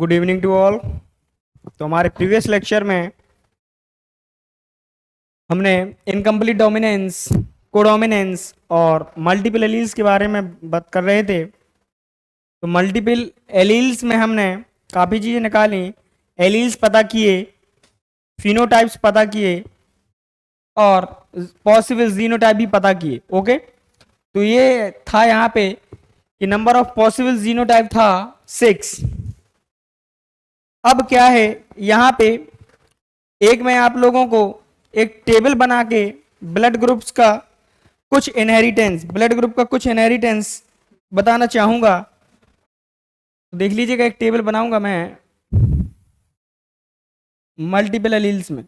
Good evening to all. तो हमारे previous lecture में हमने इनकम्प्लीट डोमिनेंस, कोडोमिनेंस और मल्टीपल एलील्स के बारे में बात कर रहे थे। तो मल्टीपल एलील्स में हमने काफ़ी चीज़ें निकाली, एलील्स पता किए, फिनोटाइप्स पता किए और पॉसिबल जीनोटाइप भी पता किए। ओके, तो ये था यहाँ पे कि नंबर ऑफ पॉसिबल जीनोटाइप था 6। अब क्या है यहाँ पे, एक मैं आप लोगों को एक टेबल बना के ब्लड ग्रुप्स का कुछ इनहेरिटेंस, ब्लड ग्रुप का कुछ इनहेरिटेंस बताना चाहूंगा। तो देख लीजिएगा, एक टेबल बनाऊंगा मैं मल्टीपल एलील्स में।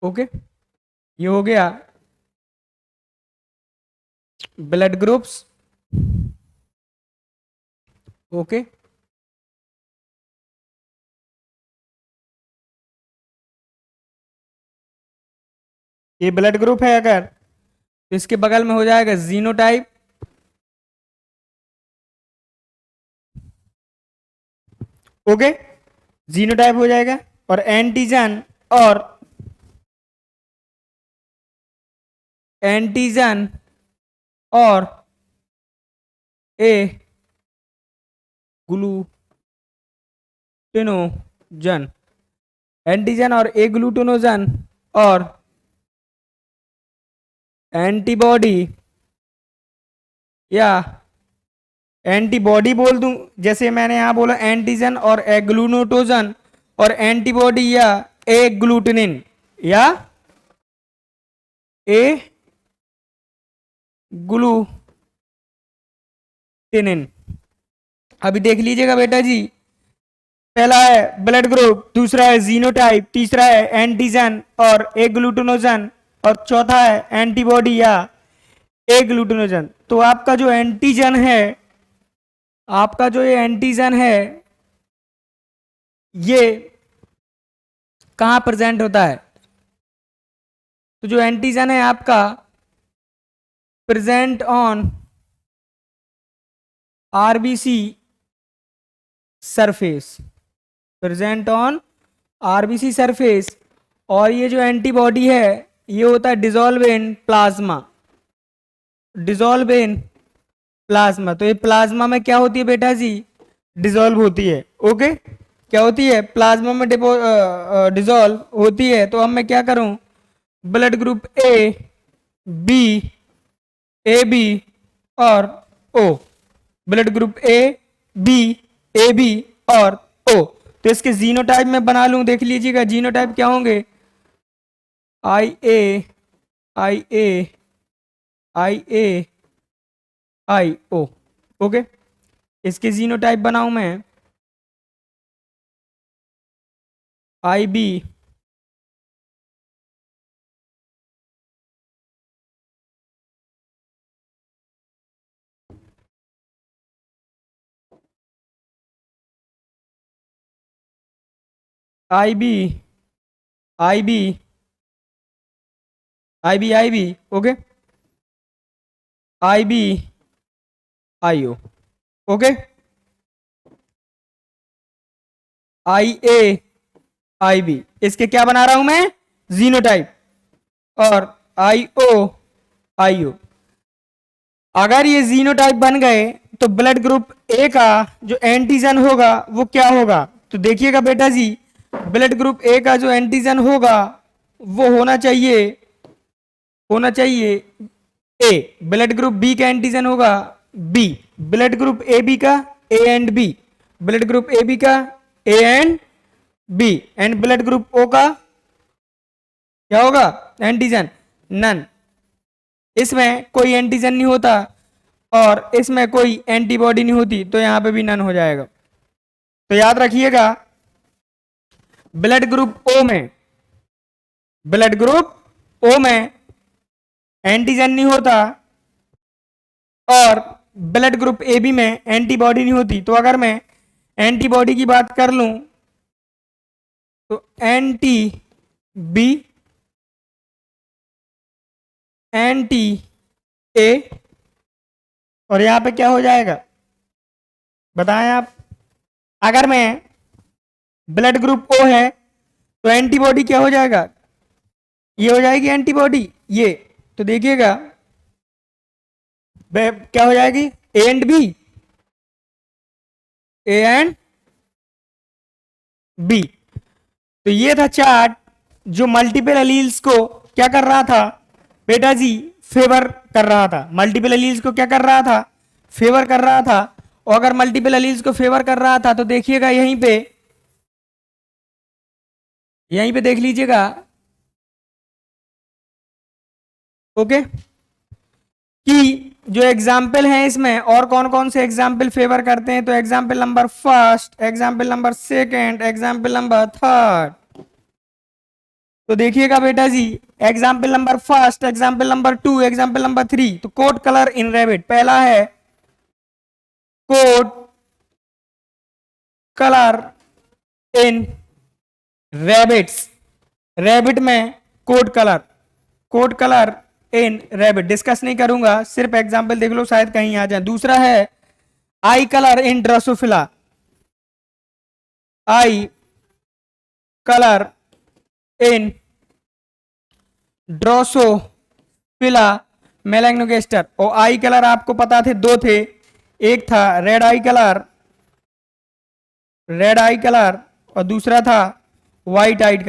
ओके, ये हो गया ब्लड ग्रुप्स। ओके, ये ब्लड ग्रुप है अगर, तो इसके बगल में हो जाएगा जीनोटाइप। ओके, जीनोटाइप हो जाएगा और एंटीजन और एंटीजन और ए ग्लूटेनोजन, एंटीजन और ए ग्लूटेनोजन और एंटीबॉडी या एंटीबॉडी बोल दूं, जैसे मैंने यहां बोला एंटीजन और एग्लूनोटोजन और एंटीबॉडी या ए ग्लूटिनिन या ए ग्लूटिनिन। अभी देख लीजिएगा बेटा जी, पहला है ब्लड ग्रुप, दूसरा है जीनोटाइप, तीसरा है एंटीजन और ए ग्लूटिनोजन और चौथा है एंटीबॉडी या ए ग्लूटिनोजन। तो आपका जो एंटीजन है, आपका जो ये एंटीजन है, ये कहाँ प्रेजेंट होता है? तो जो एंटीजन है आपका present on RBC surface, present on RBC surface. और ये जो एंटीबॉडी है ये होता है dissolve in plasma, dissolve in plasma. तो ये प्लाज्मा में क्या होती है बेटा जी? डिजोल्व होती है। ओके, क्या होती है? प्लाज्मा में डिजोल्व होती है। तो अब मैं क्या करूं, blood group A, B, A B और O, blood group A, B, A B और ओ। तो इसके जीनोटाइप में बना लूं, देख लीजिएगा जीनोटाइप क्या होंगे, आई ए, आई ए, आई ए, आई ओ। ओके, इसके जीनोटाइप बनाऊं मैं आई बी, आई बी, आई बी, आई बी, आई बी। ओके, आई बी, आई ओ। ओके, आई ए, आई बी, इसके क्या बना रहा हूं मैं? जीनोटाइप। और आई ओ, आई ओ। अगर ये जीनोटाइप बन गए तो ब्लड ग्रुप ए का जो एंटीजन होगा वो क्या होगा? तो देखिएगा बेटा जी, ब्लड ग्रुप ए का जो एंटीजन होगा वो होना चाहिए, होना चाहिए ए। ब्लड ग्रुप बी का एंटीजन होगा B, blood group A B का A and B, blood group A B का A and B, and blood group O का क्या होगा? Antigen none. इसमें कोई एंटीजन नहीं होता और इसमें कोई एंटीबॉडी नहीं होती, तो यहां पे भी नन हो जाएगा। तो याद रखिएगा, ब्लड ग्रुप ओ में, ब्लड ग्रुप ओ में एंटीजन नहीं होता और ब्लड ग्रुप ए बी में एंटीबॉडी नहीं होती। तो अगर मैं एंटीबॉडी की बात कर लूं तो एंटी बी, एंटी ए, और यहां पे क्या हो जाएगा बताएं आप? अगर मैं ब्लड ग्रुप ओ है तो एंटीबॉडी क्या हो जाएगा, ये हो जाएगी एंटीबॉडी ये। तो देखिएगा क्या हो जाएगी, A and B, A and B. तो ये था चार्ट जो मल्टीपल एलील्स को क्या कर रहा था बेटा जी, फेवर कर रहा था। मल्टीपल एलील्स को क्या कर रहा था, फेवर कर रहा था। और अगर मल्टीपल एलील्स को फेवर कर रहा था तो देखिएगा यहीं पे देख लीजिएगा, ओके, कि जो एग्जाम्पल है इसमें और कौन कौन से एग्जाम्पल फेवर करते हैं। तो example number first, example number second, example number third. तो देखिएगा बेटा जी, example number first, example number two, example number three. तो कोट कलर इन रैबिट, पहला है coat colour in rabbits, rabbit में coat colour in rabbit. Discuss नहीं करूंगा, सिर्फ एग्जाम्पल देख लो, शायद कहीं आ जाए। दूसरा है eye colour in Drosophila, eye colour in Drosophila melanogaster. और आई कलर आपको पता थे, दो थे, एक था रेड आई कलर और दूसरा था व्हाइट आइड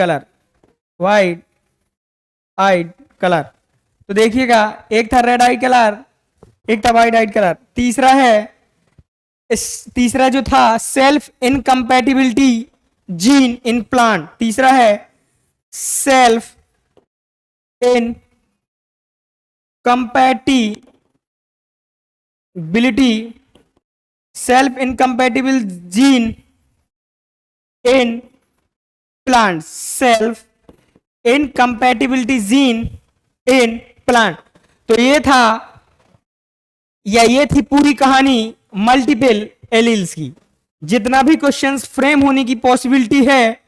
कलर। तो देखिएगा एक था रेड आई कलर, एक था व्हाइट आइड कलर। तीसरा है, तीसरा जो था self incompatibility gene in plant, तीसरा है self incompatible gene in plant, self incompatibility gene in plant. तो ये था, या ये थी पूरी कहानी मल्टीपल एलील्स की। जितना भी क्वेश्चंस फ्रेम होने की पॉसिबिलिटी है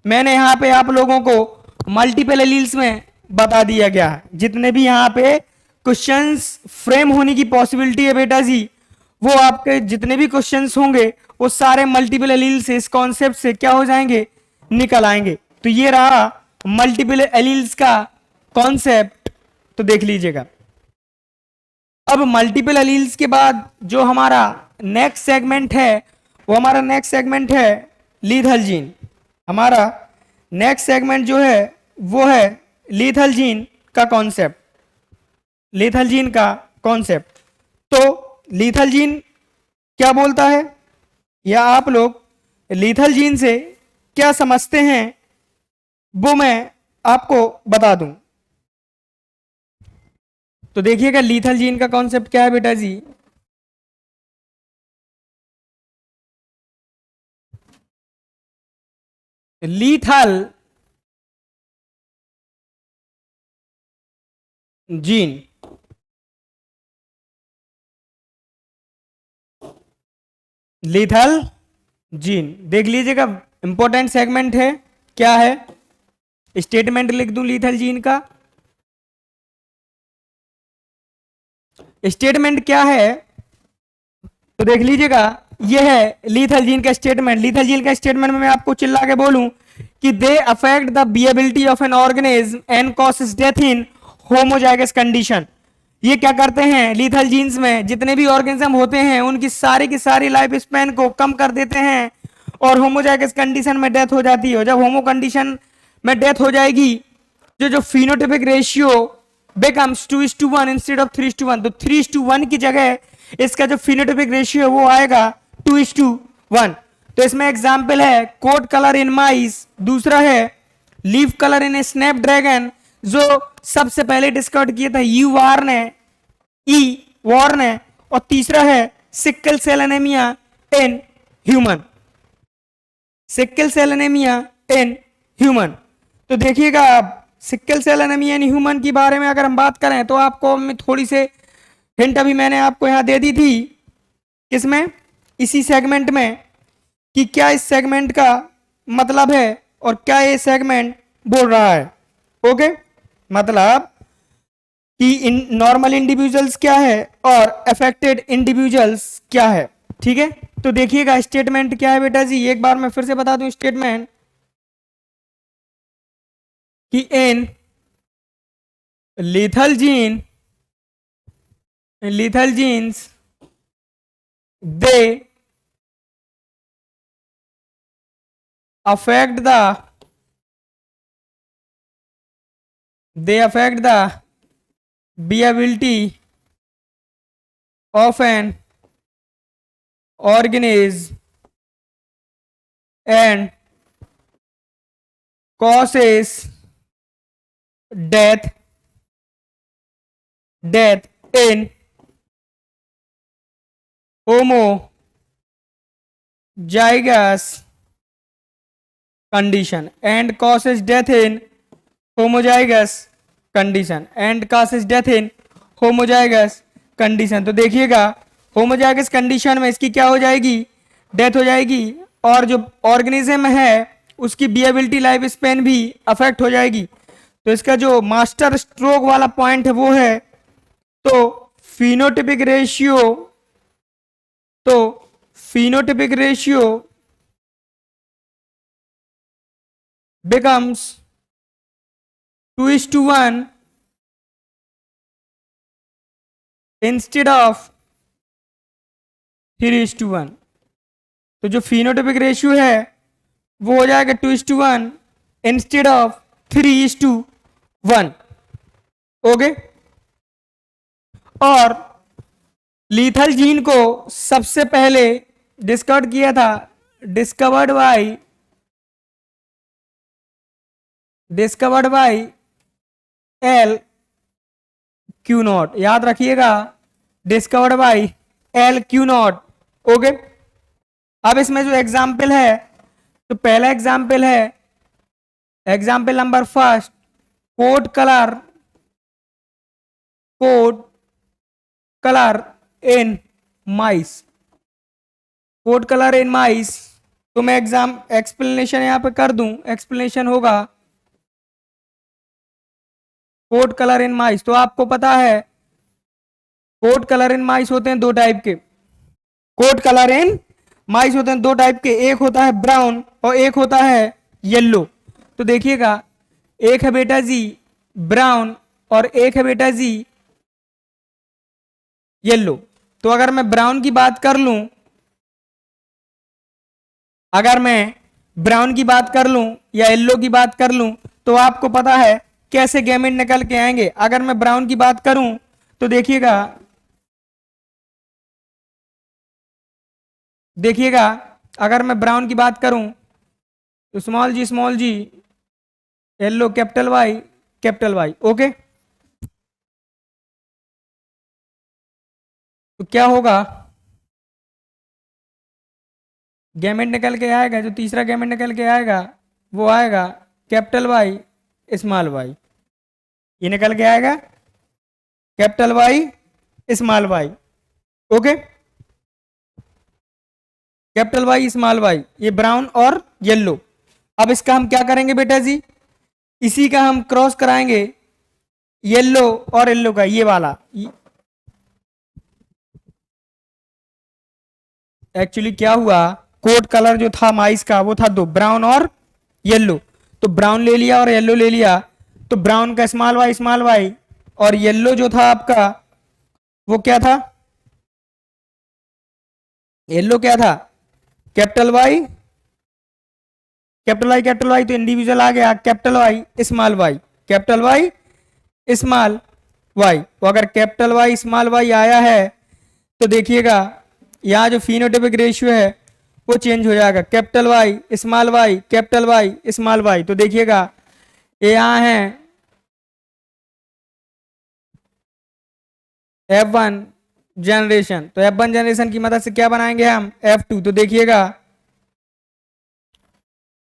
मैंने यहां पे आप लोगों को मल्टीपल एलील्स में बता दिया गया है। जितने भी यहां पे क्वेश्चंस फ्रेम होने की पॉसिबिलिटी है बेटा जी, वो आपके जितने भी क्वेश्चंस होंगे वो सारे मल्टीपल एलील से, इस कॉन्सेप्ट से क्या हो जाएंगे, निकल आएंगे। तो ये रहा मल्टीपल एलील्स का कॉन्सेप्ट, तो देख लीजिएगा। अब मल्टीपल एलील्स के बाद जो हमारा नेक्स्ट सेगमेंट है वो हमारा नेक्स्ट सेगमेंट है लीथल जीन। हमारा नेक्स्ट सेगमेंट जो है वो है लीथल जीन का कॉन्सेप्ट, लीथल जीन का कॉन्सेप्ट। तो लीथल जीन क्या बोलता है, या आप लोग लीथल जीन से क्या समझते हैं वो मैं आपको बता दूं। तो देखिएगा लीथल जीन का कॉन्सेप्ट क्या है बेटा जी। लीथल जीन लीथल जीन देख लीजिएगा, इंपॉर्टेंट सेगमेंट है। क्या है, स्टेटमेंट लिख दूं लीथल जीन का। स्टेटमेंट क्या है तो देख लीजिएगा, यह है लीथल जीन का स्टेटमेंट। लीथल जीन का स्टेटमेंट में मैं आपको चिल्ला के बोलूं कि they affect the viability of an organism and causes death in homozygous condition. ये क्या करते हैं, लीथल जीन्स में जितने भी ऑर्गेनिज्म होते हैं उनकी सारी की सारी लाइफ स्पैन को कम कर देते हैं और होमोजाइगस कंडीशन में डेथ हो जाती है। जब होमो कंडीशन में डेथ हो जाएगी, जो phenotypic ratio becomes 2:1 instead of 3:1, तो 3:1 की जगह इसका जो फिनोटाइपिक रेशियो है वो आएगा 2:1। तो इसमें एग्जाम्पल है कोट कलर इन माइस, दूसरा है लीफ कलर इन स्नैप ड्रैगन जो सबसे पहले डिस्कवर किया था वॉर ने, और तीसरा है sickle cell anaemia in human, sickle cell anaemia in human. तो देखिएगा आप sickle cell anaemia in human के बारे में अगर हम बात करें तो आपको मैं थोड़ी से हिंट अभी मैंने आपको यहां दे दी थी, किसमें, इसी सेगमेंट में, कि क्या इस सेगमेंट का मतलब है और क्या ये सेगमेंट बोल रहा है। ओके, मतलब कि नॉर्मल इंडिविजुअल्स क्या है और अफेक्टेड इंडिविजुअल्स क्या है। ठीक है, तो देखिएगा स्टेटमेंट क्या है बेटा जी, एक बार मैं फिर से बता दूं स्टेटमेंट कि इन lethal gene lethal genes they affect the viability of an organism and causes death in homozygous condition and causes death in homozygous condition। तो देखिएगा होमोजाइगस कंडीशन में इसकी क्या हो जाएगी, डेथ हो जाएगी, और जो ऑर्गेनिज्म है उसकी बिएबिलिटी लाइफ स्पेन भी अफेक्ट हो जाएगी। तो इसका जो मास्टर स्ट्रोक वाला पॉइंट है वो है, तो फिनोटिपिक रेशियो तो phenotypic ratio becomes 2:1 instead of 3:1। तो जो फिनोटाइपिक रेशियो है वो हो जाएगा 2:1 इंस्टेड ऑफ 3:1। ओके, और लीथल जीन को सबसे पहले discovered by L Cuénot, याद रखिएगा, discovered by L Cuénot. Okay, अब इसमें जो एग्जाम्पल है, तो पहला एग्जाम्पल है example number first, coat colour in mice. Coat colour in mice, तो मैं एक्सप्लेनेशन यहां पे कर दूं, एक्सप्लेनेशन होगा कोड कलर इन माइस। तो आपको पता है कोड कलर इन माइस होते हैं दो टाइप के, कोड कलर इन माइस होते हैं दो टाइप के, एक होता है ब्राउन और एक होता है येलो। तो देखिएगा, एक है बेटा जी ब्राउन और एक है बेटा जी येलो। तो अगर मैं ब्राउन की बात कर लूं, अगर मैं ब्राउन की बात कर लूं या येलो की बात कर लूं, तो आपको पता है कैसे गैमेट निकल के आएंगे। अगर मैं ब्राउन की बात करूं तो देखिएगा अगर मैं ब्राउन की बात करूं तो स्मॉल जी, येलो कैपिटल वाई। ओके, तो क्या होगा, गैमेट निकल के आएगा, जो तीसरा गैमेट निकल के आएगा वो आएगा कैपिटल वाई स्मॉल वाई। ये निकल के आएगा capital Y small Y. Okay, capital Y small Y, ये ब्राउन और येलो। अब इसका हम क्या करेंगे बेटा जी, इसी का हम क्रॉस कराएंगे येलो और येलो का, ये वाला। एक्चुअली क्या हुआ, कोड कलर जो था माइस का वो था दो, ब्राउन और येलो। तो ब्राउन ले लिया और येलो ले लिया, तो ब्राउन का स्मॉल वाई और येलो जो था आपका वो क्या था, येलो क्या था, कैपिटल वाई तो इंडिविजुअल आ गया कैपिटल वाई स्मॉल वाई। तो अगर कैपिटल वाई स्मॉल वाई आया है तो देखिएगा यहाँ जो फिनोटाइपिक रेशियो है वो चेंज हो जाएगा, कैपिटल वाई स्मॉल वाई। तो देखिएगा ये यहाँ है F1 जनरेशन, तो F1 जनरेशन की मदद से क्या बनाएंगे हम, F2। तो देखिएगा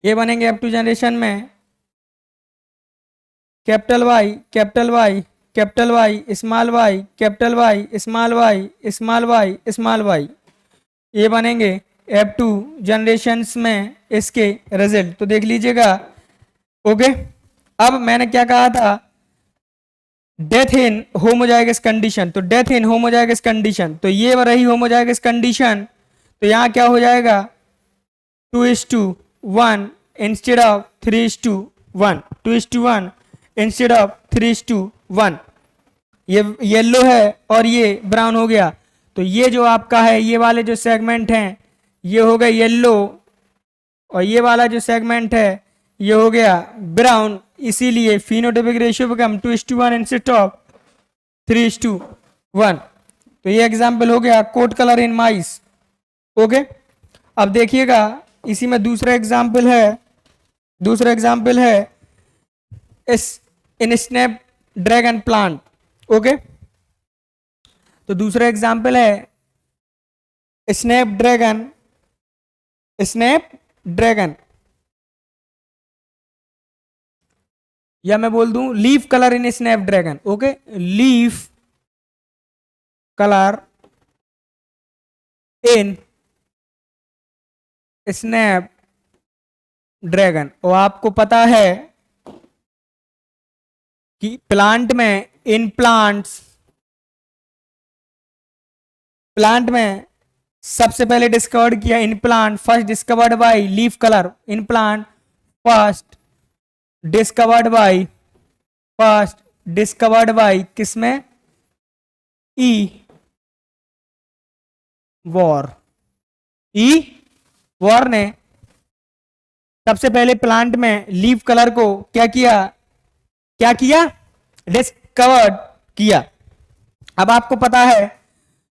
ये बनेंगे F2 जनरेशन में capital Y small Y small Y, ये बनेंगे F2 जनरेशन्स में इसके रिजल्ट। तो देख लीजिएगा। ओके, अब मैंने क्या कहा था, डेथ इन होमोजाइगस कंडीशन। तो डेथ इन होमोजाइगस कंडीशन, तो ये रही होमोजाइगस कंडीशन। तो यहाँ क्या हो जाएगा 2:1 इंस्टेड ऑफ 3:1, 2:1 इंस्टेड ऑफ 3:1। ये येलो है और ये ब्राउन हो गया। तो ये जो आपका है, ये वाले जो सेगमेंट हैं ये हो गए येलो, और ये वाला जो सेगमेंट है ये हो गया ब्राउन। इसीलिए phenotypic ratio become 2:1 instead of 3:1। तो ये एग्जाम्पल हो गया coat colour in mice. Okay, अब देखिएगा इसी में दूसरा एग्जाम्पल है is in snapdragon plant. Okay, तो दूसरा एग्जाम्पल है स्नैप ड्रैगन, या मैं बोल दूं लीफ कलर इन snap dragon. Okay, leaf colour इन स्नैप ड्रैगन। और आपको पता है कि प्लांट में सबसे पहले डिस्कवर्ड किया in plant, first discovered by leaf colour in plant, first discovered by किसमें, ई वॉर ने सबसे पहले प्लांट में लीफ कलर को क्या किया डिस्कवर्ड किया। अब आपको पता है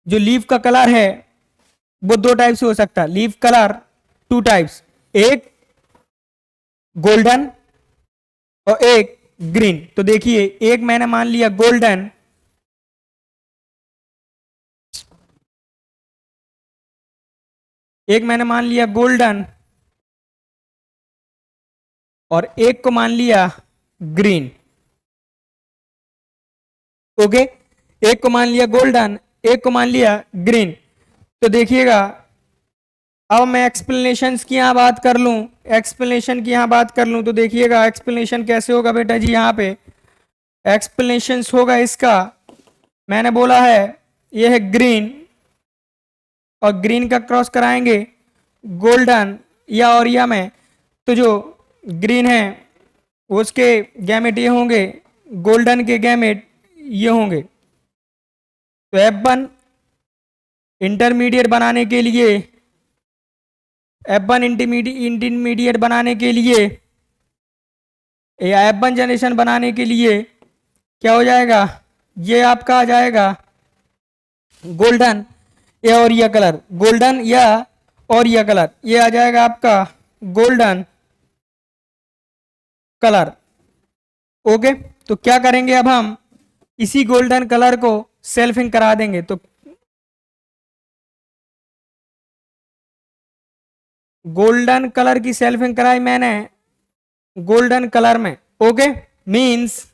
जो लीफ का कलर है वो दो टाइप से हो सकता है। लीफ कलर टू टाइप्स, एक गोल्डन और एक ग्रीन। तो देखिए एक मैंने मान लिया गोल्डन, और एक को मान लिया ग्रीन। ओके, एक को मान लिया गोल्डन, एक को मान लिया ग्रीन। तो देखिएगा अब मैं एक्सप्लेनेशन की यहाँ बात कर लूं तो देखिएगा एक्सप्लेनेशन कैसे होगा बेटा जी। यहाँ पे एक्सप्लेनेशन होगा इसका, मैंने बोला है ये है ग्रीन, और ग्रीन का क्रॉस कराएंगे गोल्डन या ओरिया में। तो जो ग्रीन है उसके गैमेट ये होंगे, गोल्डन के गैमेट ये होंगे। तो F1 इंटरमीडिएट बनाने के लिए, या F1 जनरेशन बनाने के लिए क्या हो जाएगा, ये आपका आ जाएगा गोल्डन या ओरिया कलर, ये आ जाएगा आपका गोल्डन कलर। ओके, तो क्या करेंगे अब हम इसी गोल्डन कलर को सेल्फिंग करा देंगे। तो गोल्डन कलर की सेल्फिंग कराई मैंने गोल्डन कलर में। ओके, मींस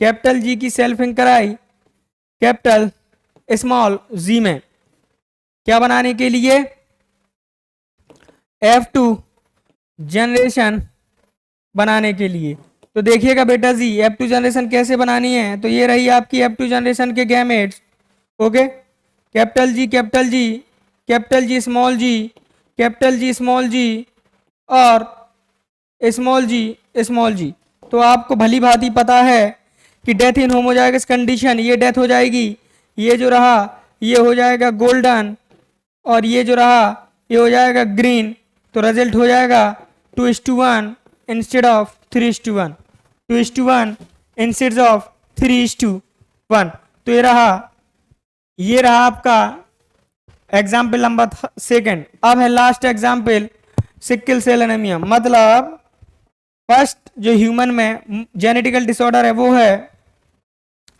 कैपिटल जी की सेल्फिंग कराई कैपिटल स्मॉल जी में, क्या बनाने के लिए, F2 जनरेशन बनाने के लिए। तो देखिएगा बेटा जी F2 जनरेशन कैसे बनानी है। तो ये रही आपकी F2 जनरेशन के gametes. Okay, capital G small G और स्मॉल जी। तो आपको भली भांति पता है कि डेथ इन होमोजाइगस कंडीशन, ये डेथ हो जाएगी, ये जो रहा ये हो जाएगा गोल्डन, और ये जो रहा ये हो जाएगा ग्रीन। तो रिजल्ट हो जाएगा 2:1 इंस्टेड ऑफ 3:1, 2:1 इंस्टेड ऑफ 3:1। तो ये रहा आपका एग्जाम्पल नंबर सेकंड। अब है last example sickle cell anaemia. मतलब फर्स्ट जो ह्यूमन में जेनेटिकल डिसऑर्डर है वो है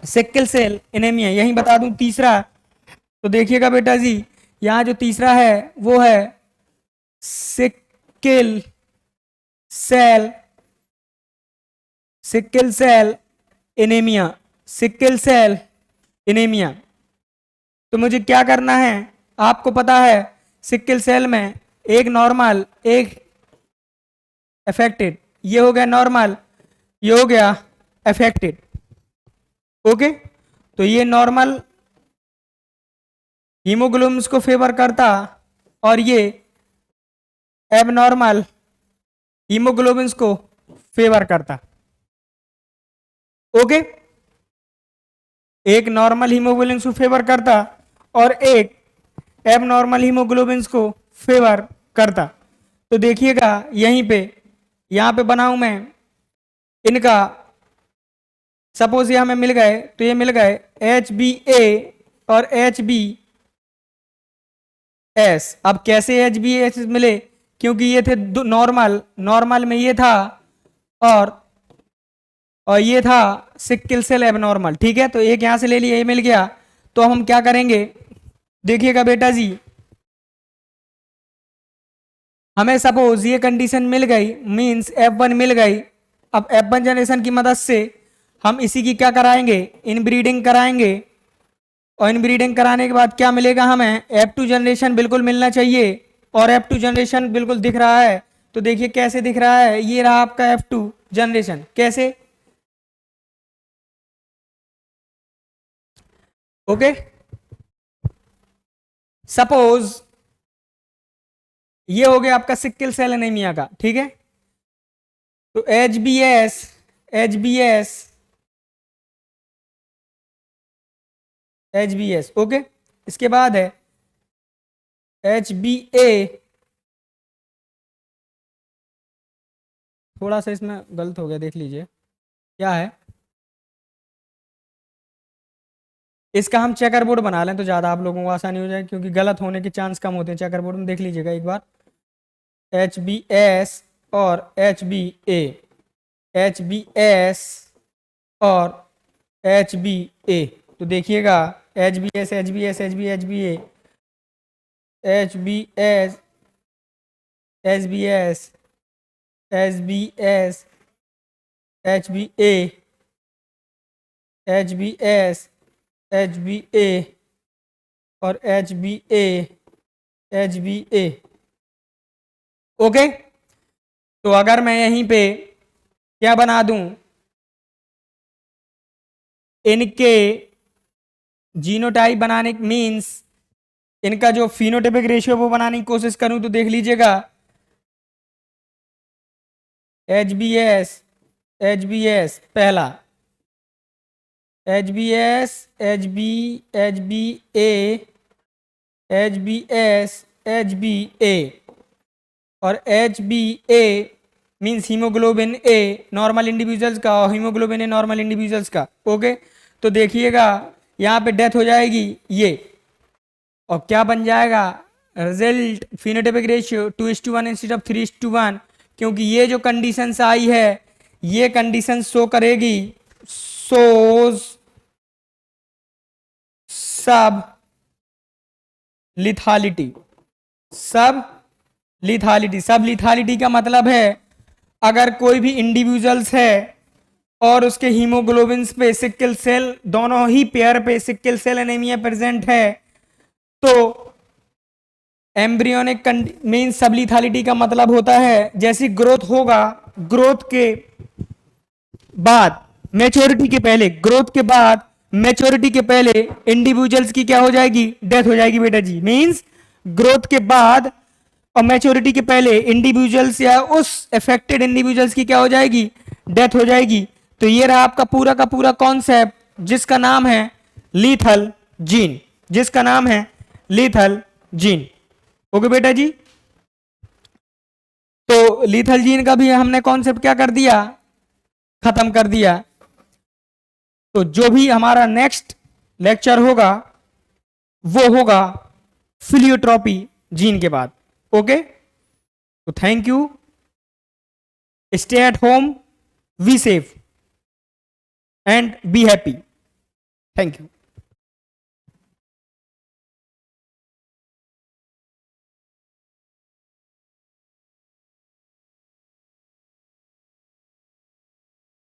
सिकल सेल एनीमिया। यही बता दूं तीसरा, तो देखिएगा बेटा जी यहाँ जो तीसरा है वो है सिकल सेल एनीमिया। तो मुझे क्या करना है, आपको पता है सिकल सेल में एक नॉर्मल एक अफेक्टेड, ये हो गया नॉर्मल, ये हो गया अफेक्टेड। ओके, तो ये नॉर्मल हीमोग्लोबिन को फेवर करता और ये एबनॉर्मल हीमोग्लोबिन्स को फेवर करता। ओके, एक नॉर्मल हीमोग्लोबिन्स को फेवर करता और एक एबनॉर्मल हीमोग्लोबिन्स को फेवर करता। तो देखिएगा यहीं पे, यहां पे बनाऊं मैं इनका, सपोज ये हमें मिल गए, तो ये मिल गए HBA और HBS। अब कैसे HBS मिले, क्योंकि ये थे नॉर्मल, नॉर्मल में ये था और ये था सिक्किल सेल एबनॉर्मल। ठीक है, तो एक यहां से ले लिया, ये मिल गया। तो हम क्या करेंगे, देखिएगा बेटा जी, हमें सपोज ये कंडीशन मिल गई, मींस F1 मिल गई। अब F1 जनरेशन की मदद से हम इसी की क्या कराएंगे, इनब्रीडिंग कराएंगे। और इनब्रीडिंग कराने के बाद क्या मिलेगा हमें, F2 जनरेशन बिल्कुल मिलना चाहिए। और F2 जनरेशन बिल्कुल दिख रहा है। तो देखिए कैसे दिख रहा है, ये रहा आपका F2 जनरेशन। कैसे, ओके, सपोज ये हो गया आपका सिक्किल सेल एनीमिया का। ठीक है, तो HBS HBS HBS, ओके। इसके बाद है HBA, थोड़ा सा इसमें गलत हो गया, देख लीजिए क्या है। इसका हम चेकर बोर्ड बना लें तो ज़्यादा आप लोगों को आसानी हो जाए, क्योंकि गलत होने के चांस कम होते हैं चेकर बोर्ड में। देख लीजिएगा एक बार, HBS और HBA, HBS और HBA। तो देखिएगा HBS HBS HB HBA, HBS HBS HBS HBA HBS HBA और HBA HBA। ओके, तो अगर मैं यहीं पे क्या बना दूं, इनके जीनोटाइप बनाने, मींस इनका जो फिनोटाइपिक रेशियो वो बनाने की कोशिश करूं, तो देख लीजिएगा HBS HBS पहला, HBS HB HBA HBS HBA और HBA means haemoglobin a normal individuals का और हीमोग्लोबिन ए नॉर्मल इंडिविजुअल्स का। ओके, तो देखिएगा यहाँ पे डेथ हो जाएगी ये, और क्या बन जाएगा result, phenotypic ratio 2:1 instead of 3:1। क्योंकि ये जो कंडीशंस आई है, ये कंडीशन शो करेगी, शोज सब लिथालिटी। सब लिथालिटी, सब लिथालिटी का मतलब है अगर कोई भी इंडिविजुअल्स है और उसके हीमोग्लोबिन पे सिक्किल सेल, दोनों ही पेयर पे सिक्किल सेल एनीमिया प्रेजेंट है, तो एम्ब्रियोनिक मीन सब लिथालिटी का मतलब होता है जैसी ग्रोथ होगा, ग्रोथ के बाद मैच्योरिटी के पहले, ग्रोथ के बाद मैच्योरिटी के पहले इंडिविजुअल्स की क्या हो जाएगी, डेथ हो जाएगी बेटा जी। मींस ग्रोथ के बाद और मैच्योरिटी के पहले इंडिविजुअल्स या उस अफेक्टेड इंडिविजुअल्स की क्या हो जाएगी, डेथ हो जाएगी। तो ये रहा आपका पूरा का पूरा कॉन्सेप्ट, जिसका नाम है लीथल जीन, जिसका नाम है लीथल जीन। ओके बेटा जी, तो लीथल जीन का भी हमने कॉन्सेप्ट क्या कर दिया, खत्म कर दिया। तो जो भी हमारा नेक्स्ट लेक्चर होगा वो होगा फिलियोट्रॉपी जीन के बाद। ओके, तो thank you, stay at home, be safe and be happy. Thank you.